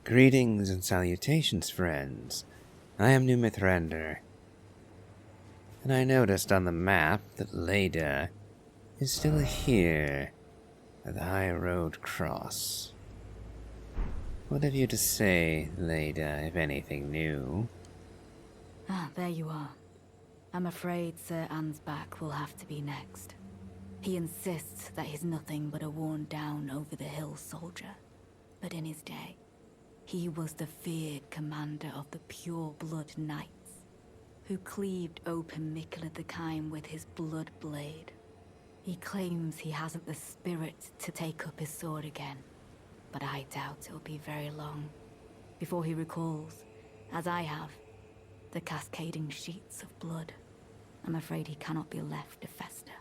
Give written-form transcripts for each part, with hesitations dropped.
Greetings and salutations, friends. I am New Mithrander, and I noticed on the map that Leda is still here at the High Road Cross. What have you to say, Leda, if anything new? There you are. I'm afraid Sir Ansbach will have to be next. He insists that he's nothing but a worn-down over-the-hill soldier. But in his day, he was the feared commander of the pure-blood knights, who cleaved open Mikkel the Kime with his blood blade. He claims he hasn't the spirit to take up his sword again, but I doubt it'll be very long before he recalls, as I have, the cascading sheets of blood. I'm afraid he cannot be left to fester.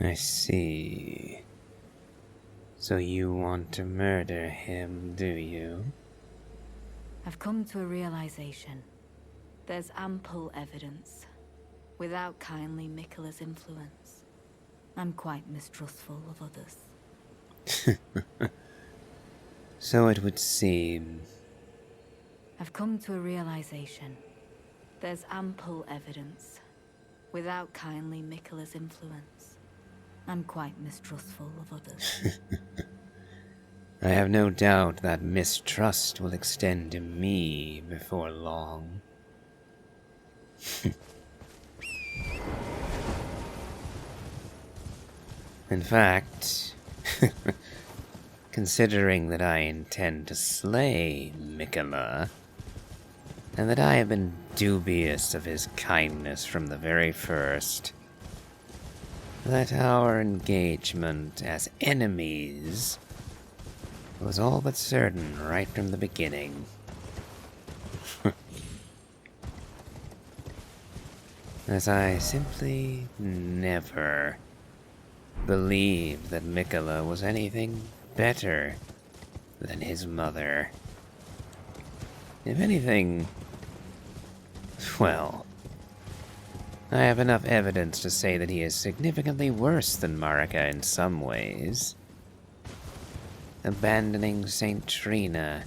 I see. So you want to murder him, do you? I've come to a realization. There's ample evidence. Without kindly Mikkela's influence, I'm quite mistrustful of others. So it would seem. I've come to a realization. There's ample evidence. Without kindly Mikkela's influence, I'm quite mistrustful of others. I have no doubt that mistrust will extend to me before long. In fact, considering that I intend to slay Mikkela, and that I have been dubious of his kindness from the very first, that our engagement as enemies was all but certain right from the beginning. As I simply never believed that Mikkela was anything better than his mother. If anything, well, I have enough evidence to say that he is significantly worse than Marika in some ways. Abandoning St. Trina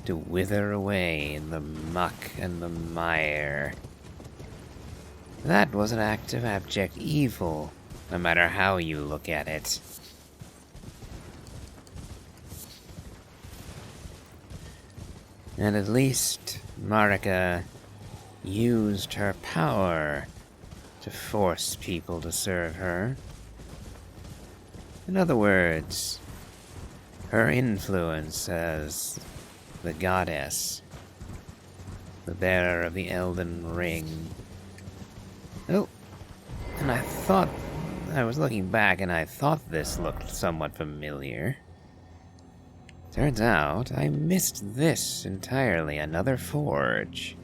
to wither away in the muck and the mire. That was an act of abject evil, no matter how you look at it. And at least Marika used her power to force people to serve her. In other words, her influence as the goddess, the bearer of the Elden Ring. Oh, and I was looking back and I thought this looked somewhat familiar. Turns out I missed this entirely, another forge.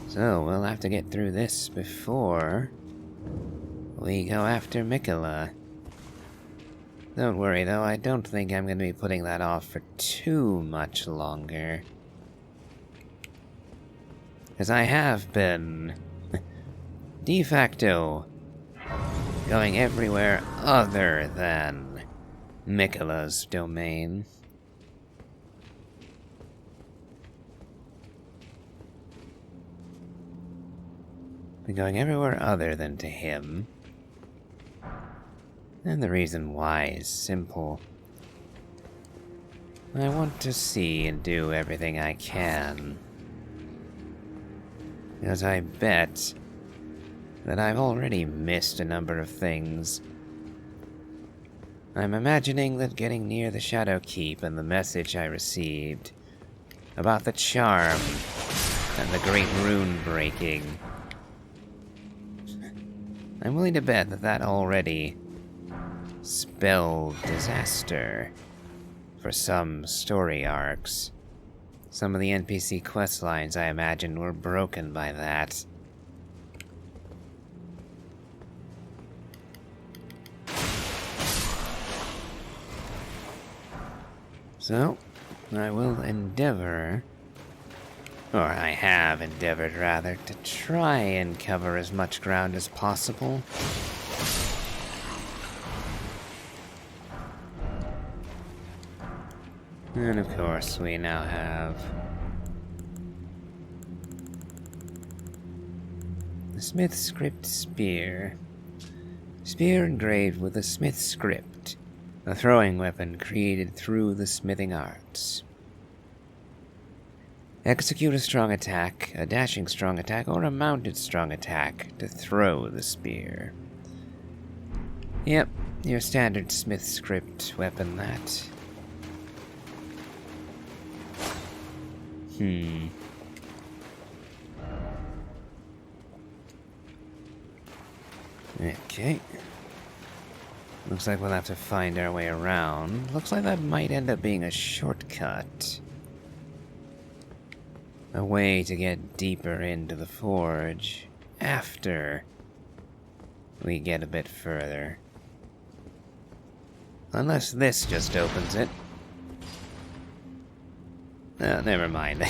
So we'll have to get through this before we go after Mikkela. Don't worry though, I don't think I'm going to be putting that off for too much longer. As I have been, de facto, going everywhere other than Mikkela's domain. Been going everywhere other than to him. And the reason why is simple. I want to see and do everything I can. Because I bet that I've already missed a number of things. I'm imagining that getting near the Shadow Keep and the message I received about the charm and the great rune breaking. I'm willing to bet that that already spelled disaster for some story arcs. Some of the NPC quest lines, I imagine, were broken by that. So, I will endeavor, or I have endeavored rather, to try and cover as much ground as possible. And of course, we now have the Smith Script Spear. Spear engraved with the Smith Script, a throwing weapon created through the smithing arts. Execute a strong attack, a dashing strong attack, or a mounted strong attack to throw the spear. Yep, your standard Smith Script weapon, that. Okay. Looks like we'll have to find our way around. Looks like that might end up being a shortcut. A way to get deeper into the forge after we get a bit further. Unless this just opens it. Oh, never mind.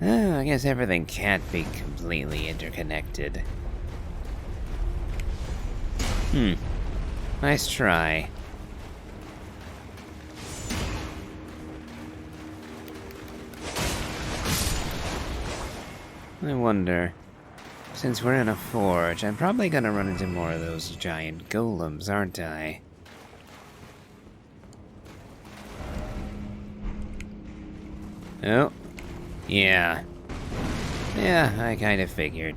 Oh, I guess everything can't be completely interconnected. Nice try. I wonder, since we're in a forge, I'm probably gonna run into more of those giant golems, aren't I? Oh, yeah. Yeah, I kind of figured.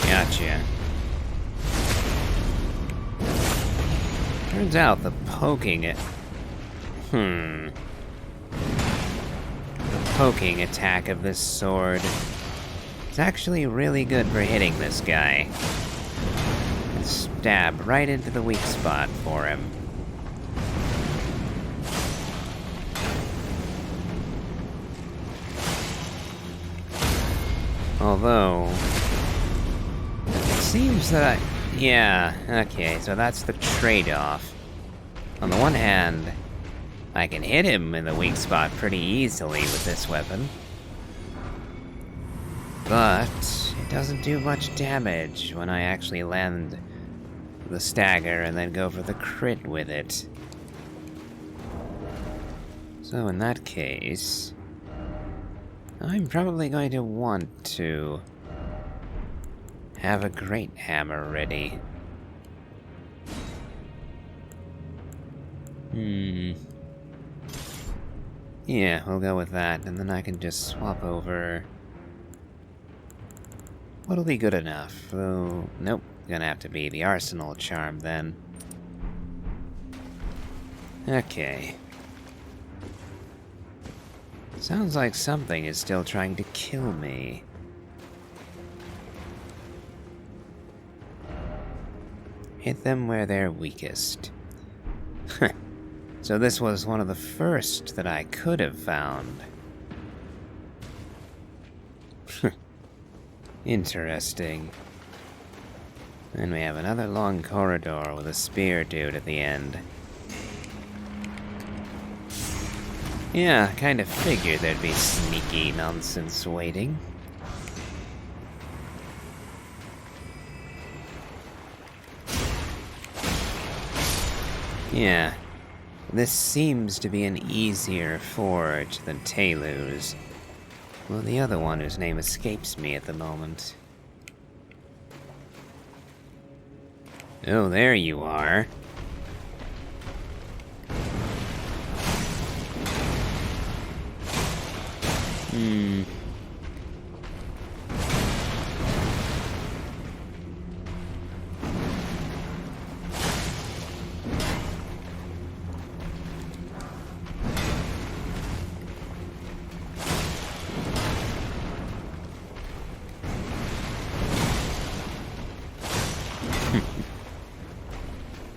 Gotcha. Turns out the poking it... The poking attack of this sword is actually really good for hitting this guy. And stab right into the weak spot for him. Although... it seems that yeah, okay, so that's the trade-off. On the one hand, I can hit him in the weak spot pretty easily with this weapon. But it doesn't do much damage when I actually land the stagger and then go for the crit with it. So in that case, I'm probably going to want to have a great hammer ready. Yeah, we'll go with that, and then I can just swap over. What'll be good enough? Oh, nope. Gonna have to be the arsenal charm then. Okay. Sounds like something is still trying to kill me. Hit them where they're weakest. So this was one of the first that I could have found. Interesting. And we have another long corridor with a spear dude at the end. Yeah, kind of figured there'd be sneaky nonsense waiting. Yeah, this seems to be an easier forge than Telu's. Well, the other one whose name escapes me at the moment. Oh, there you are.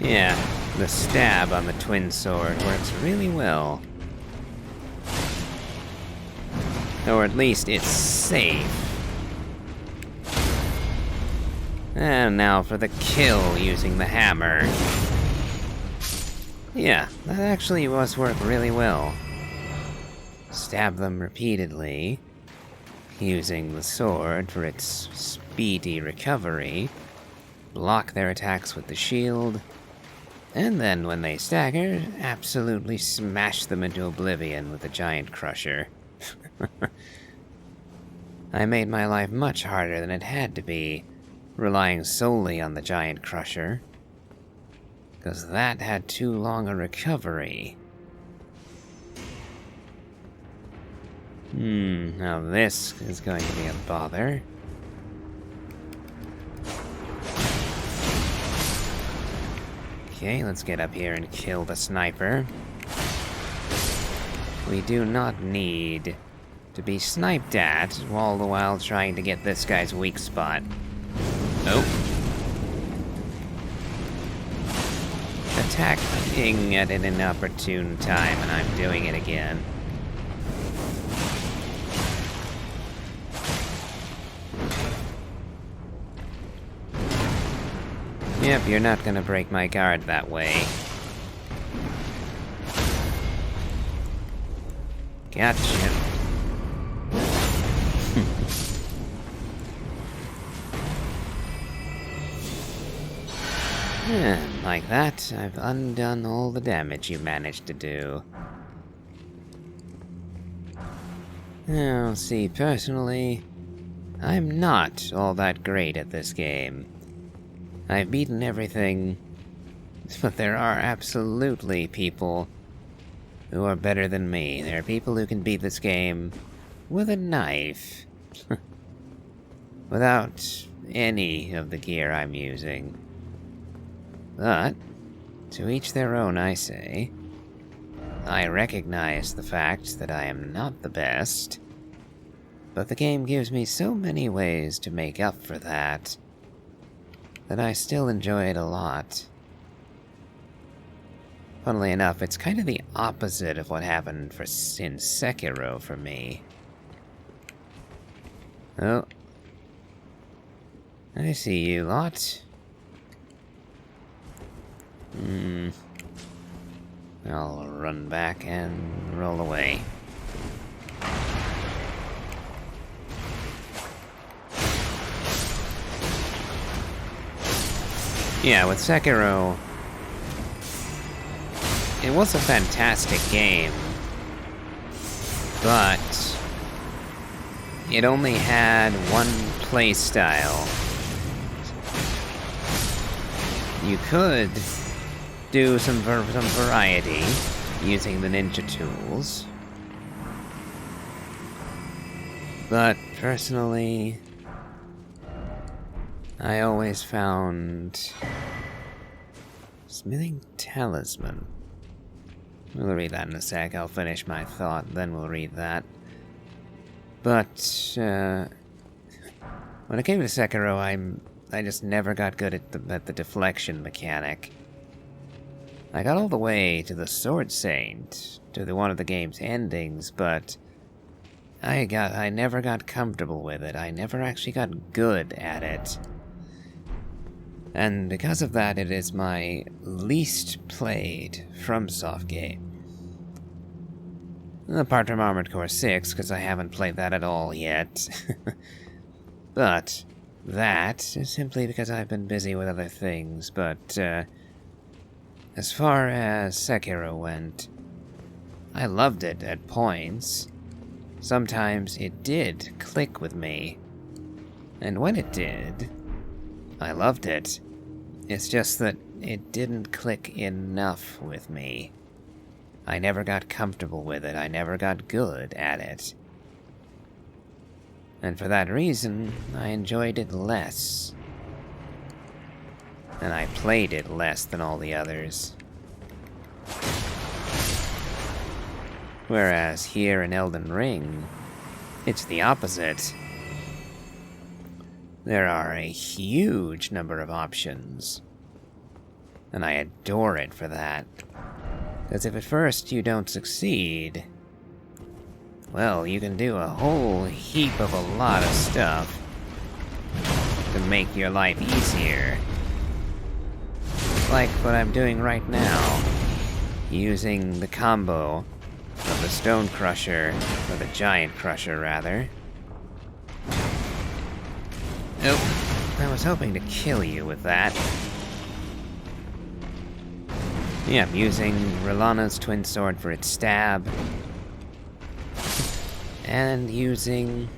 Yeah, the stab on the twin sword works really well. Or at least it's safe. And now for the kill using the hammer. Yeah, that actually must work really well. Stab them repeatedly. using the sword for its speedy recovery, block their attacks with the shield, and then when they stagger, absolutely smash them into oblivion with the giant crusher. I made my life much harder than it had to be, relying solely on the giant crusher, because that had too long a recovery. Now this is going to be a bother. Okay, let's get up here and kill the sniper. We do not need to be sniped at, all the while trying to get this guy's weak spot. Oh. Attacking at an inopportune time, and I'm doing it again. Yep, you're not gonna break my guard that way. Gotcha. Like that, I've undone all the damage you managed to do. Now, see, personally, I'm not all that great at this game. I've beaten everything, but there are absolutely people who are better than me. There are people who can beat this game with a knife, without any of the gear I'm using. But, to each their own, I say. I recognize the fact that I am not the best, but the game gives me so many ways to make up for that I still enjoy it a lot. Funnily enough, it's kind of the opposite of what happened in Sekiro for me. Oh. I see you lot. I'll run back and roll away. Yeah, with Sekiro, it was a fantastic game, but it only had one playstyle. You could do some variety using the ninja tools, but personally, I always found Smithing Talisman. We'll read that in a sec. I'll finish my thought, then we'll read that. But when it came to Sekiro, I just never got good at the deflection mechanic. I got all the way to the Sword Saint, to one of the game's endings, but I never got comfortable with it. I never actually got good at it. And because of that, it is my least played FromSoft game. Apart from Armored Core 6, because I haven't played that at all yet. But that is simply because I've been busy with other things, but as far as Sekiro went, I loved it at points. Sometimes it did click with me, and when it did, I loved it. It's just that it didn't click enough with me. I never got comfortable with it. I never got good at it. And for that reason, I enjoyed it less. And I played it less than all the others. Whereas here in Elden Ring, it's the opposite. There are a huge number of options, and I adore it for that. Because if at first you don't succeed, well, you can do a whole heap of a lot of stuff to make your life easier. Like what I'm doing right now, using the combo of the Stone Crusher, or the Giant Crusher rather, Oh, I was hoping to kill you with that. Yeah, I'm using Relana's twin sword for its stab. And using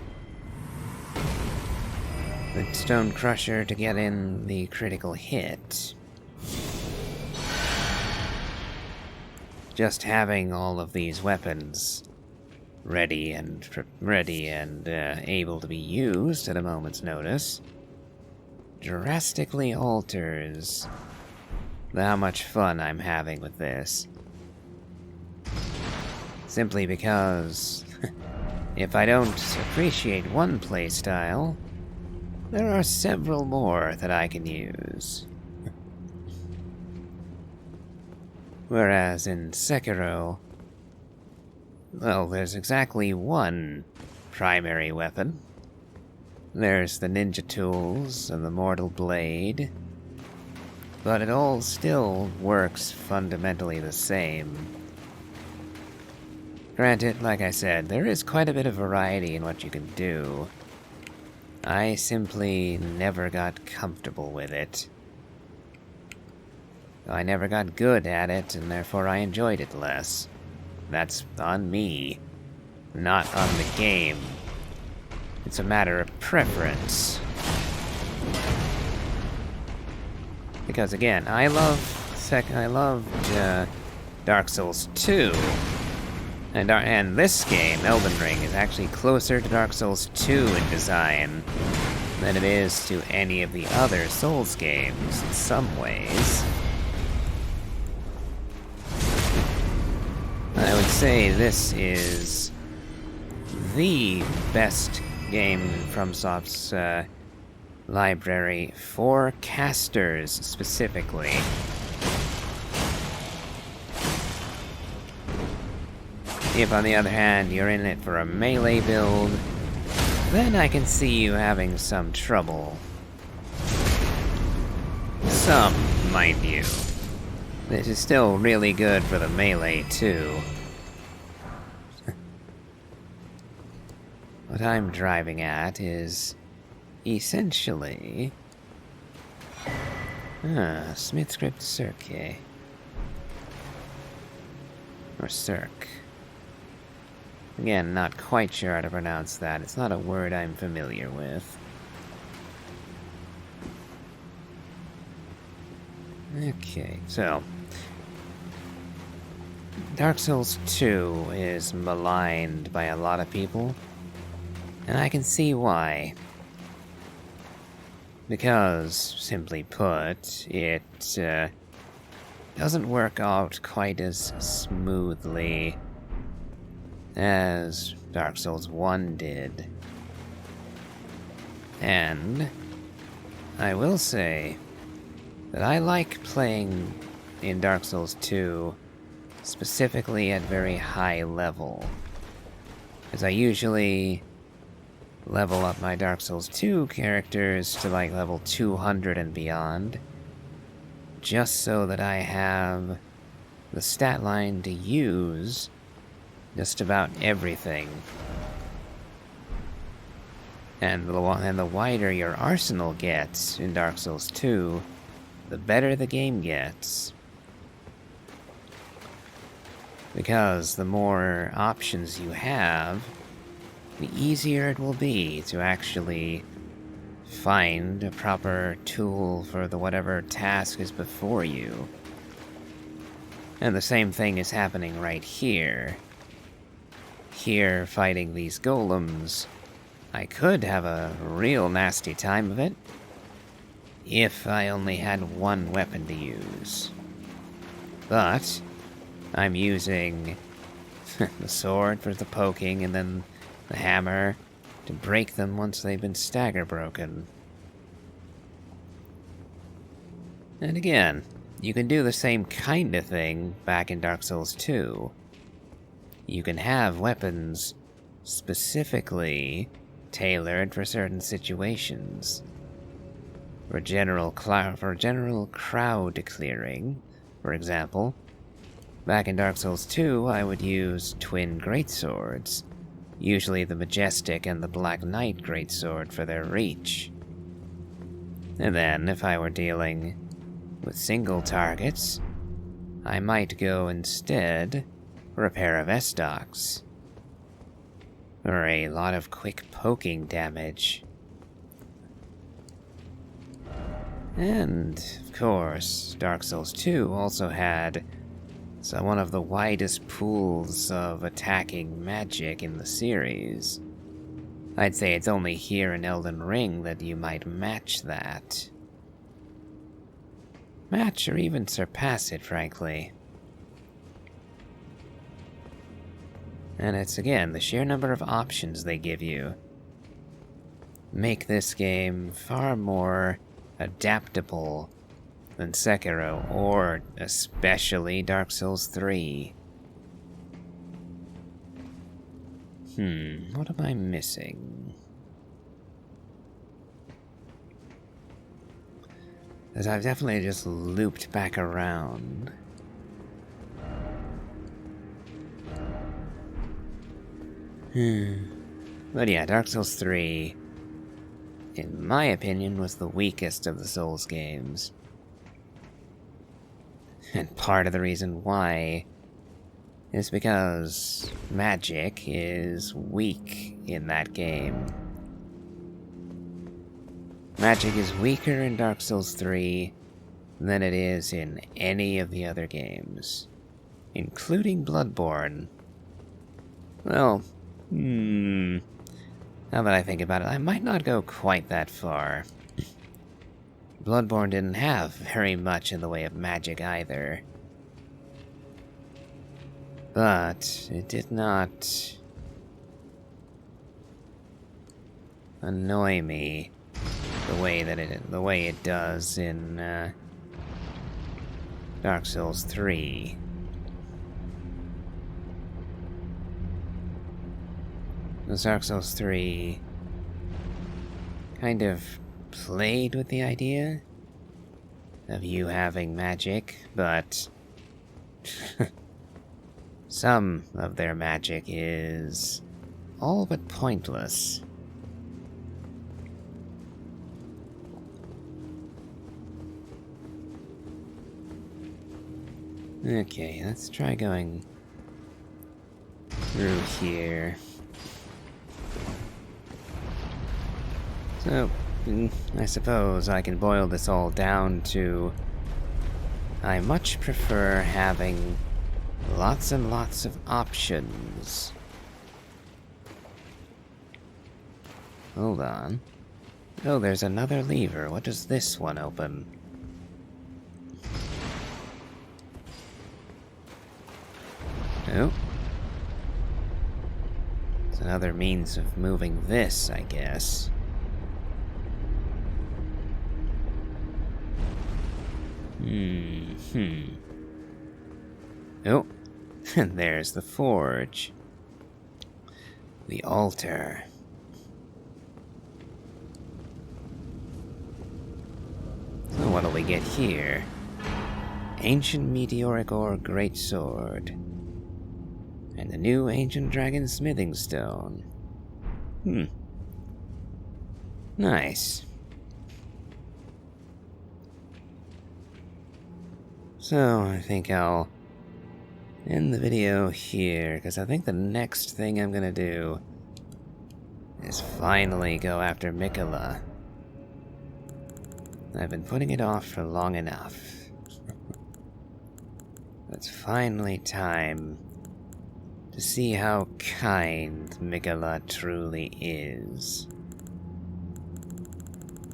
the Stone Crusher to get in the critical hit. Just having all of these weapons ready and able to be used at a moment's notice drastically alters how much fun I'm having with this. Simply because if I don't appreciate one playstyle, there are several more that I can use. Whereas in Sekiro, well, there's exactly one primary weapon. There's the ninja tools and the mortal blade, but it all still works fundamentally the same. Granted, like I said, there is quite a bit of variety in what you can do. I simply never got comfortable with it. I never got good at it, and therefore I enjoyed it less. That's on me, not on the game. It's a matter of preference. Because again, I loved Dark Souls 2, and this game, Elden Ring, is actually closer to Dark Souls 2 in design than it is to any of the other Souls games in some ways. I would say this is the best game in FromSoft's library for casters specifically. If, on the other hand, you're in it for a melee build, then I can see you having some trouble. Some, mind you. This is still really good for the melee, too. What I'm driving at is essentially Smith script Cirque. Or Cirque. Again, not quite sure how to pronounce that. It's not a word I'm familiar with. Okay, so Dark Souls 2 is maligned by a lot of people, and I can see why. Because, simply put, it doesn't work out quite as smoothly as Dark Souls 1 did. And I will say that I like playing in Dark Souls 2 specifically at very high level, as I usually level up my Dark Souls 2 characters to like level 200 and beyond, just so that I have the stat line to use just about everything. And the wider your arsenal gets in Dark Souls 2, the better the game gets. Because the more options you have, the easier it will be to actually find a proper tool for whatever task is before you. And the same thing is happening right here. Here, fighting these golems, I could have a real nasty time of it if I only had one weapon to use. But I'm using the sword for the poking and then the hammer to break them once they've been stagger broken. And again, you can do the same kind of thing back in Dark Souls 2. You can have weapons specifically tailored for certain situations. For general crowd clearing, for example, back in Dark Souls 2, I would use twin greatswords, usually the Majestic and the Black Knight greatsword for their reach. And then, if I were dealing with single targets, I might go instead for a pair of S-Docks, or a lot of quick poking damage. And, of course, Dark Souls 2 also had one of the widest pools of attacking magic in the series. I'd say it's only here in Elden Ring that you might match that. Match or even surpass it, frankly. And it's, again, the sheer number of options they give you make this game far more adaptable than Sekiro, or especially Dark Souls 3. What am I missing? As I've definitely just looped back around. But yeah, Dark Souls 3, in my opinion, was the weakest of the Souls games. And part of the reason why is because magic is weak in that game. Magic is weaker in Dark Souls 3 than it is in any of the other games, including Bloodborne. Well, now that I think about it, I might not go quite that far. Bloodborne didn't have very much in the way of magic either. But it did not annoy me the way it does in Dark Souls 3. Dark Souls 3 kind of played with the idea of you having magic, but some of their magic is all but pointless. Okay, let's try going through here. So, I suppose I can boil this all down to I much prefer having lots and lots of options. Hold on. Oh, there's another lever. What does this one open? Oh. It's another means of moving this, I guess. Oh, and there's the forge. The altar. So what do we get here? Ancient Meteoric Ore Greatsword. And the new Ancient Dragon Smithing Stone. Nice. So, I think I'll end the video here, because I think the next thing I'm gonna do is finally go after Mikola. I've been putting it off for long enough. It's finally time to see how kind Mikola truly is.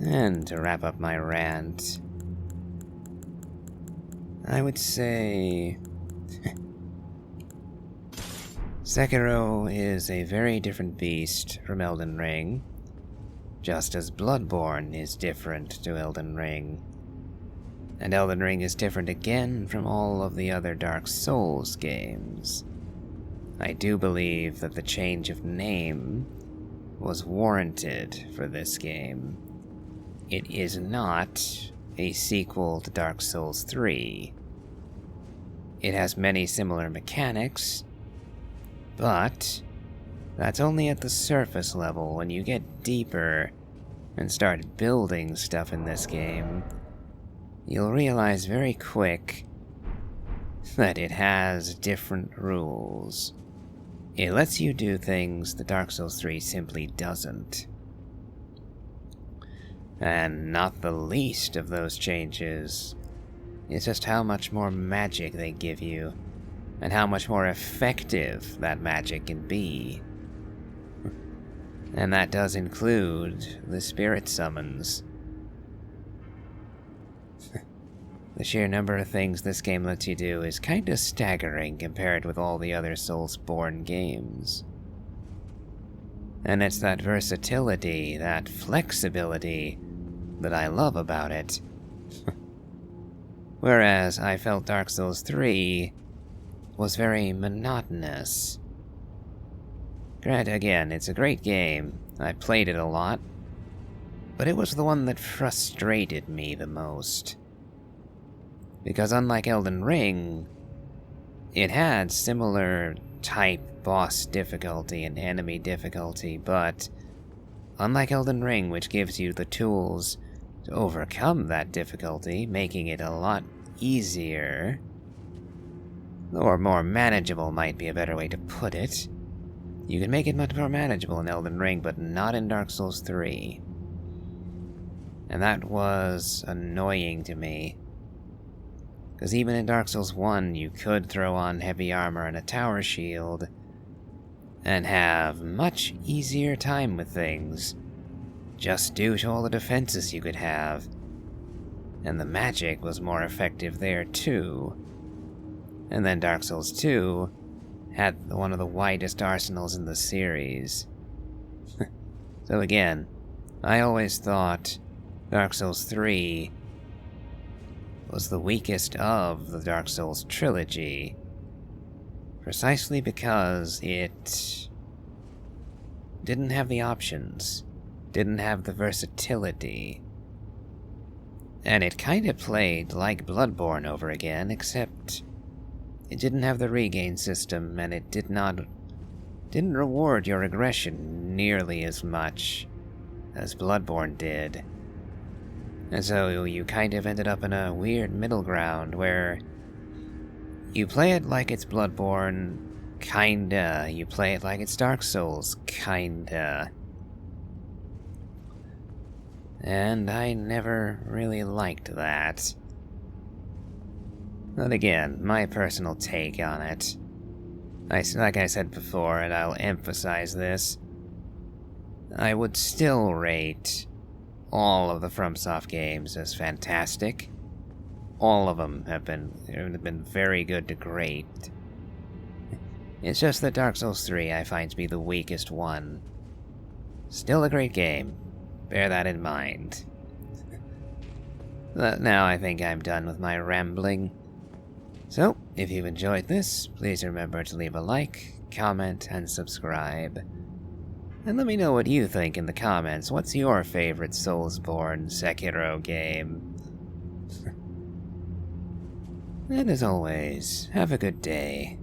And to wrap up my rant, I would say Sekiro is a very different beast from Elden Ring, just as Bloodborne is different to Elden Ring. And Elden Ring is different again from all of the other Dark Souls games. I do believe that the change of name was warranted for this game. It is not a sequel to Dark Souls 3. It has many similar mechanics, but that's only at the surface level. When you get deeper and start building stuff in this game, you'll realize very quick that it has different rules. It lets you do things that Dark Souls 3 simply doesn't. And not the least of those changes is just how much more magic they give you, and how much more effective that magic can be. And that does include the spirit summons. The sheer number of things this game lets you do is kinda staggering compared with all the other Soulsborne games. And it's that versatility, that flexibility, that I love about it. Whereas I felt Dark Souls 3 was very monotonous. Granted, again, it's a great game. I played it a lot. But it was the one that frustrated me the most. Because unlike Elden Ring, it had similar type boss difficulty and enemy difficulty, but unlike Elden Ring, which gives you the tools to overcome that difficulty, making it a lot easier, or more manageable might be a better way to put it. You can make it much more manageable in Elden Ring, but not in Dark Souls 3. And that was annoying to me. Because even in Dark Souls 1, you could throw on heavy armor and a tower shield, and have much easier time with things, just due to all the defenses you could have. And the magic was more effective there too. And then Dark Souls 2 had one of the widest arsenals in the series. So again, I always thought Dark Souls 3 was the weakest of the Dark Souls trilogy, precisely because it didn't have the options, didn't have the versatility, and it kinda played like Bloodborne over again, except it didn't have the regain system, and it didn't reward your aggression nearly as much as Bloodborne did. And so you kind of ended up in a weird middle ground where you play it like it's Bloodborne, kinda. You play it like it's Dark Souls, kinda. And I never really liked that. But again, my personal take on it. Like I said before, and I'll emphasize this, I would still rate all of the FromSoft games as fantastic. All of them have been very good to great. It's just that Dark Souls 3 I find to be the weakest one. Still a great game. Bear that in mind. But now I think I'm done with my rambling. So, if you've enjoyed this, please remember to leave a like, comment, and subscribe. And let me know what you think in the comments. What's your favorite Soulsborne Sekiro game? And as always, have a good day.